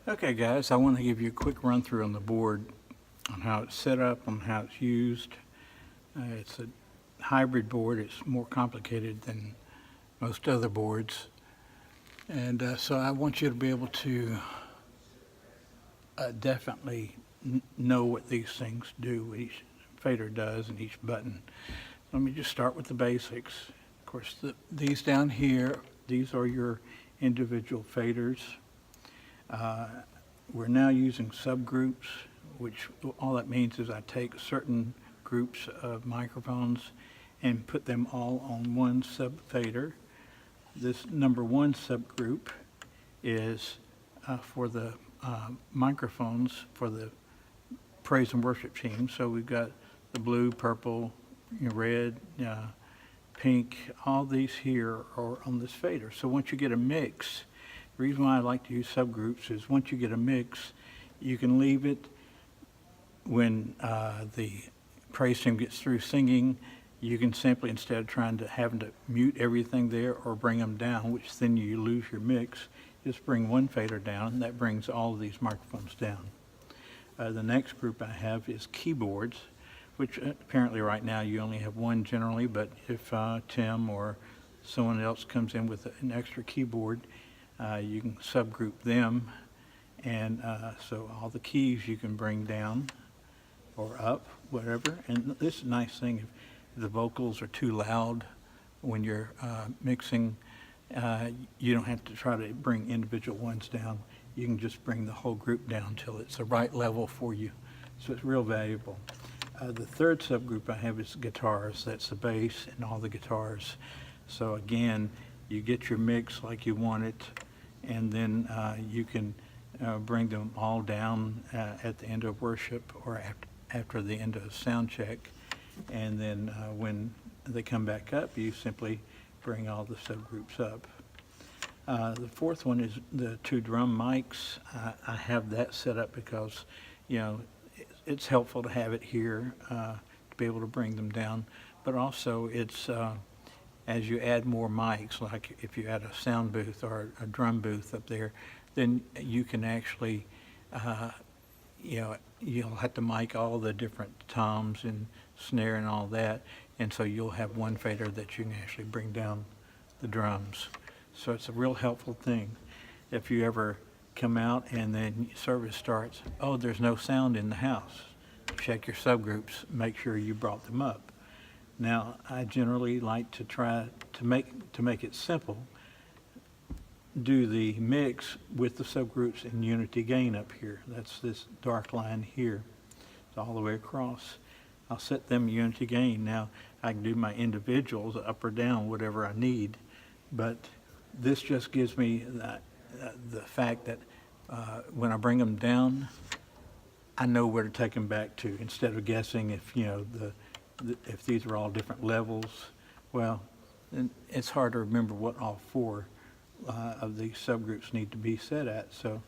Okay guys, I want to give you a quick run through on the board on how it's set up, on how it's used. It's a hybrid board. It's more complicated than most other boards. And so I want you to be able to definitely know what these things do, what each fader does and each button. Let me just start with the basics. Of course, these down here, these are your individual faders. We're now using subgroups, which all that means is I take certain groups of microphones and put them all on one sub-fader. This number one subgroup is for the microphones for the praise and worship team. So we've got the blue, purple, red, pink, all these here are on this fader. So once you get a mix, the reason why I like to use subgroups is once you get a mix, you can leave it when the praise team gets through singing. You can simply, instead of having to mute everything there or bring them down, which then you lose your mix, just bring one fader down, and that brings all of these microphones down. The next group I have is keyboards, which apparently right now you only have one generally, but if Tim or someone else comes in with an extra keyboard, you can subgroup them, and so all the keys you can bring down or up, whatever. And this is a nice thing, if the vocals are too loud when you're mixing, you don't have to try to bring individual ones down. You can just bring the whole group down till it's the right level for you. So it's real valuable. The third subgroup I have is guitars. That's the bass and all the guitars. So again, you get your mix like you want it, and then you can bring them all down at the end of worship or after the end of sound check. And then when they come back up, you simply bring all the subgroups up. The fourth one is the two drum mics. I have that set up because, it's helpful to have it here to be able to bring them down. But also it's, as you add more mics, like if you add a sound booth or a drum booth up there, then you can actually, you'll have to mic all the different toms and snare and all that, and so you'll have one fader that you can actually bring down the drums. So it's a real helpful thing. If you ever come out and then service starts, oh, there's no sound in the house, check your subgroups, make sure you brought them up. Now, I generally like to try to make it simple, do the mix with the subgroups in unity gain up here. That's this dark line here. It's all the way across. I'll set them unity gain. Now, I can do my individuals up or down, whatever I need, but this just gives me the fact that when I bring them down, I know where to take them back to, instead of guessing if, if these are all different levels. Well, it's hard to remember what all four of these subgroups need to be set at, so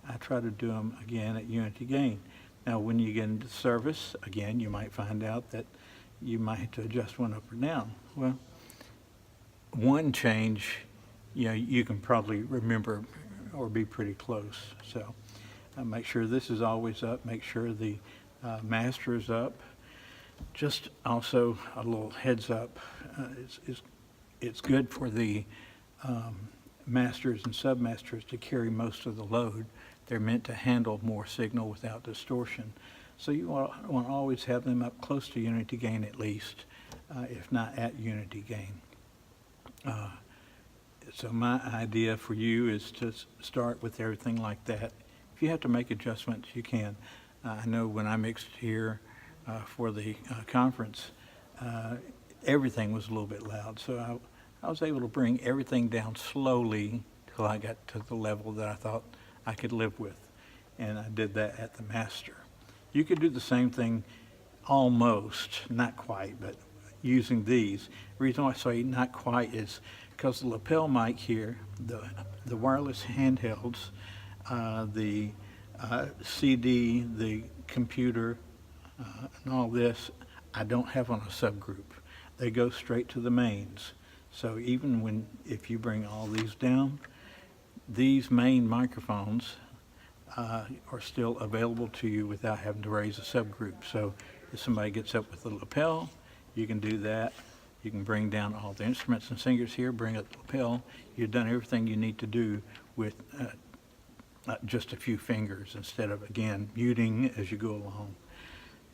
I try to do them again at unity gain. Now, when you get into service, again, you might find out that you might have to adjust one up or down. Well, one change, you can probably remember or be pretty close. So make sure this is always up. Make sure the master is up. Just also a little heads up, it's good for the masters and submasters to carry most of the load. They're meant to handle more signal without distortion. So you want to always have them up close to unity gain at least, if not at unity gain. So my idea for you is to start with everything like that. If you have to make adjustments, you can. I know when I mixed here for the conference, everything was a little bit loud. So I was able to bring everything down slowly till I got to the level that I thought I could live with. And I did that at the master. You could do the same thing almost, not quite, but using these. The reason why I say not quite is because the lapel mic here, the wireless handhelds, the CD, the computer, and all this, I don't have on a subgroup. They go straight to the mains. So even if you bring all these down, these main microphones, are still available to you without having to raise a subgroup. So if somebody gets up with the lapel, you can do that. You can bring down all the instruments and singers here, bring up the lapel. You've done everything you need to do with just a few fingers instead of, again, muting as you go along.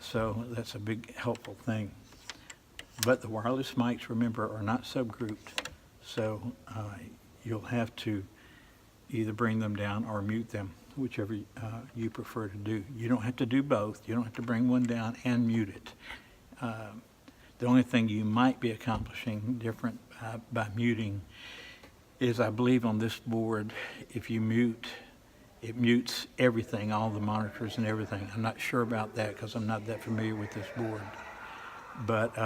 So that's a big helpful thing. But the wireless mics, remember, are not subgrouped, so you'll have to either bring them down or mute them, whichever you prefer to do. You don't have to do both. You don't have to bring one down and mute it. The only thing you might be accomplishing different by muting is, I believe on this board, if you mute, it mutes everything, all the monitors and everything. I'm not sure about that because I'm not that familiar with this board. But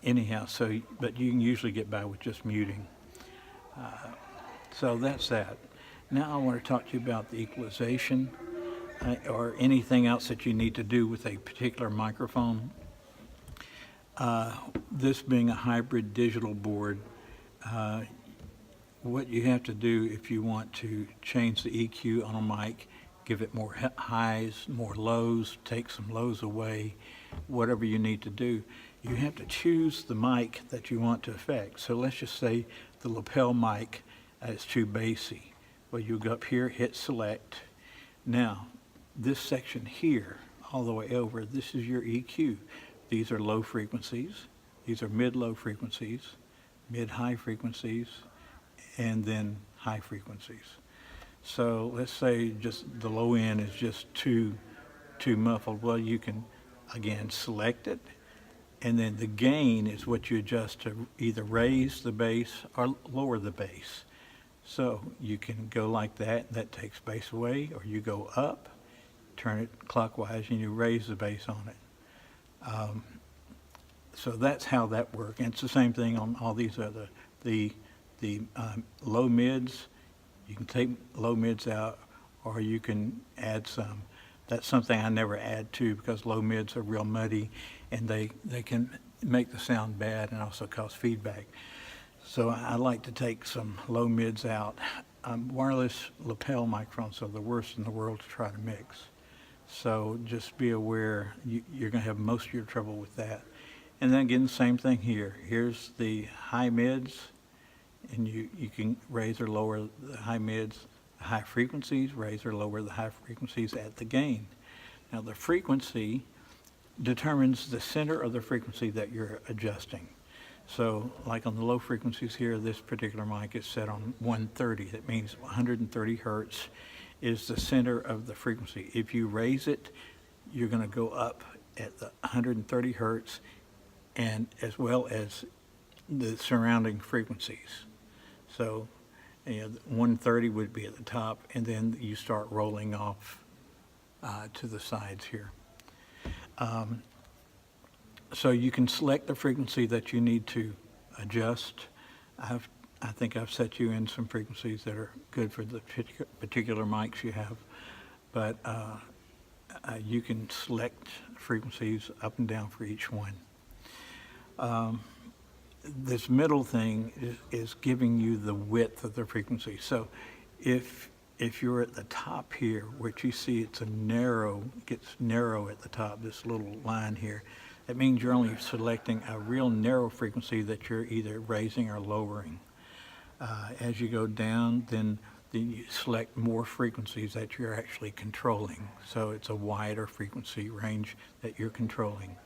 anyhow, but you can usually get by with just muting. So that's that. Now I want to talk to you about the equalization or anything else that you need to do with a particular microphone. This being a hybrid digital board, what you have to do if you want to change the EQ on a mic, give it more highs, more lows, take some lows away, whatever you need to do, you have to choose the mic that you want to affect. So let's just say the lapel mic is too bassy. Well, you go up here, hit select. Now, this section here, all the way over, this is your EQ. These are low frequencies. These are mid-low frequencies, mid-high frequencies, and then high frequencies. So let's say just the low end is just too muffled. Well, you can, again, select it, and then the gain is what you adjust to either raise the bass or lower the bass. So you can go like that, that takes bass away, or you go up, turn it clockwise, and you raise the bass on it. So that's how that works. And it's the same thing on all these other, the low mids, you can take low mids out, or you can add some. That's something I never add to because low mids are real muddy and they can make the sound bad and also cause feedback. So I like to take some low mids out. Wireless lapel microphones are the worst in the world to try to mix. So just be aware you're going to have most of your trouble with that. And then again, the same thing here. Here's the high mids, and you can raise or lower the high mids. The high frequencies, raise or lower the high frequencies at the gain. Now the frequency determines the center of the frequency that you're adjusting. So like on the low frequencies here, this particular mic is set on 130. That means 130 hertz is the center of the frequency. If you raise it, you're going to go up at the 130 hertz and as well as the surrounding frequencies. So 130 would be at the top, and then you start rolling off to the sides here. So you can select the frequency that you need to adjust. I think I've set you in some frequencies that are good for the particular mics you have, but you can select frequencies up and down for each one. This middle thing is giving you the width of the frequency. So if you're at the top here, which you see gets narrow at the top, this little line here, that means you're only selecting a real narrow frequency that you're either raising or lowering. As you go down, then you select more frequencies that you're actually controlling. So it's a wider frequency range that you're controlling.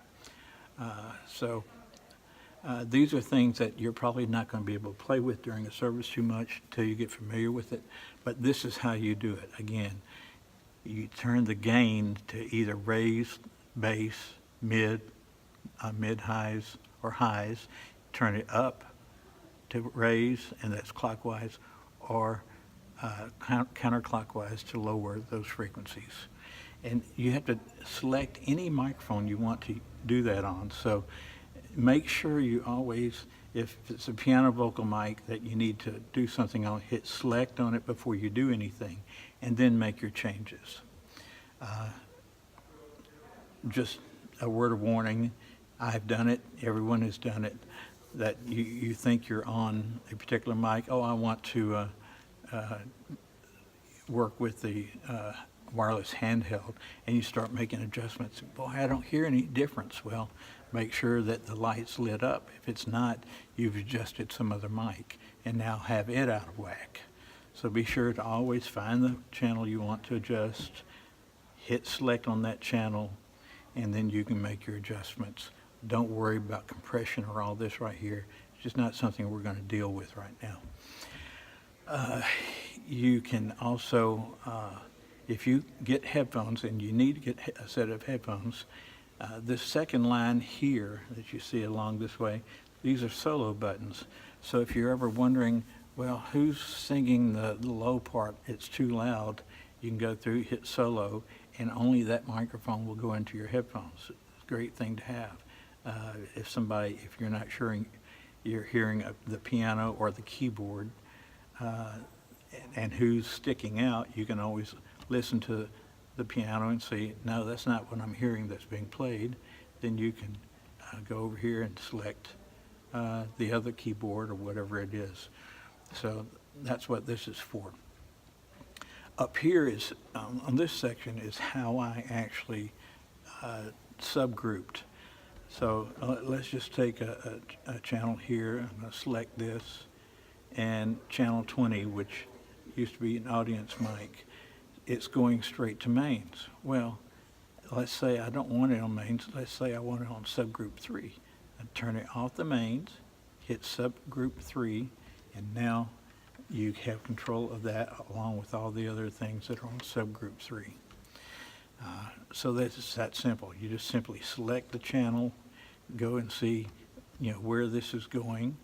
These are things that you're probably not going to be able to play with during a service too much until you get familiar with it. But this is how you do it. Again, you turn the gain to either raise, bass, mid-highs, or highs. Turn it up to raise, and that's clockwise, or counterclockwise to lower those frequencies. And you have to select any microphone you want to do that on. So make sure you always, if it's a piano vocal mic that you need to do something on, hit select on it before you do anything, and then make your changes. Just a word of warning, I've done it, everyone has done it, that you think you're on a particular mic, oh, I want to work with the wireless handheld and you start making adjustments. Boy, I don't hear any difference. Well, make sure that the light's lit up. If it's not, you've adjusted some other mic and now have it out of whack. So be sure to always find the channel you want to adjust, hit select on that channel, and then you can make your adjustments. Don't worry about compression or all this right here. It's just not something we're going to deal with right now. You can also, if you get headphones and you need to get a set of headphones, this second line here that you see along this way, these are solo buttons. So if you're ever wondering, well, who's singing the low part? It's too loud. You can go through, hit solo, and only that microphone will go into your headphones. It's a great thing to have. If you're not sure you're hearing the piano or the keyboard, and who's sticking out, you can always listen to the piano and see, no, that's not what I'm hearing that's being played. Then you can go over here and select the other keyboard or whatever it is. So that's what this is for. Up here is, on this section, is how I actually subgrouped. So let's just take a channel here. I'm going to select this, and channel 20, which used to be an audience mic, it's going straight to mains. Well, let's say I don't want it on mains. Let's say I want it on subgroup 3. I turn it off the mains, hit subgroup 3, and now you have control of that along with all the other things that are on subgroup 3. So that's that simple. You just simply select the channel, go and see, where this is going.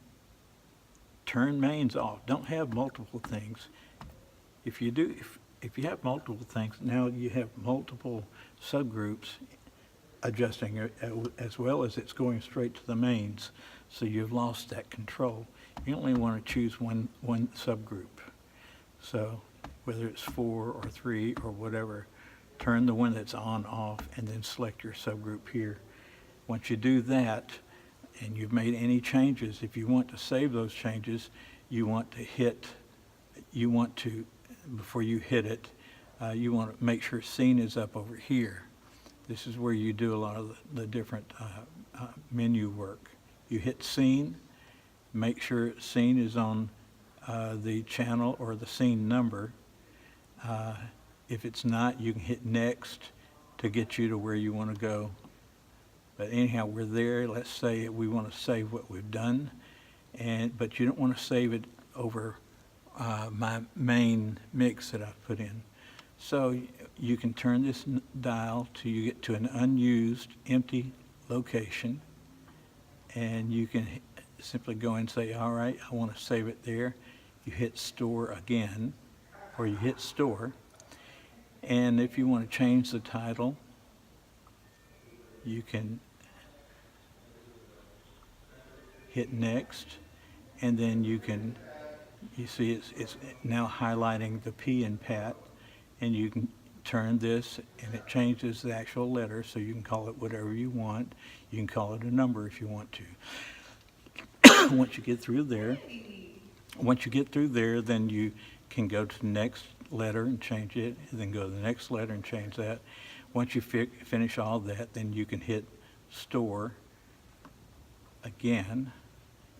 Turn mains off. Don't have multiple things. If you do, if you have multiple things, now you have multiple subgroups adjusting as well as it's going straight to the mains. So you've lost that control. You only want to choose one subgroup. So whether it's 4 or 3 or whatever, turn the one that's on off and then select your subgroup here. Once you do that and you've made any changes, if you want to save those changes, before you hit it, you want to make sure scene is up over here. This is where you do a lot of the different menu work. You hit scene, make sure scene is on the channel or the scene number. If it's not, you can hit next to get you to where you want to go. But anyhow, we're there. Let's say we want to save what we've done, but you don't want to save it over my main mix that I've put in. So you can turn this dial till you get to an unused, empty location, and you can simply go and say, all right, I want to save it there. You hit store again, or you hit store. And if you want to change the title, you can hit next, and then you see it's now highlighting the P in Pat, and you can turn this and it changes the actual letter, so you can call it whatever you want. You can call it a number if you want to. Once you get through there, then you can go to the next letter and change it, and then go to the next letter and change that. Once you finish all that, then you can hit store again,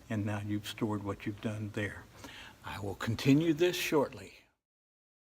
and now you've stored what you've done there. I will continue this shortly.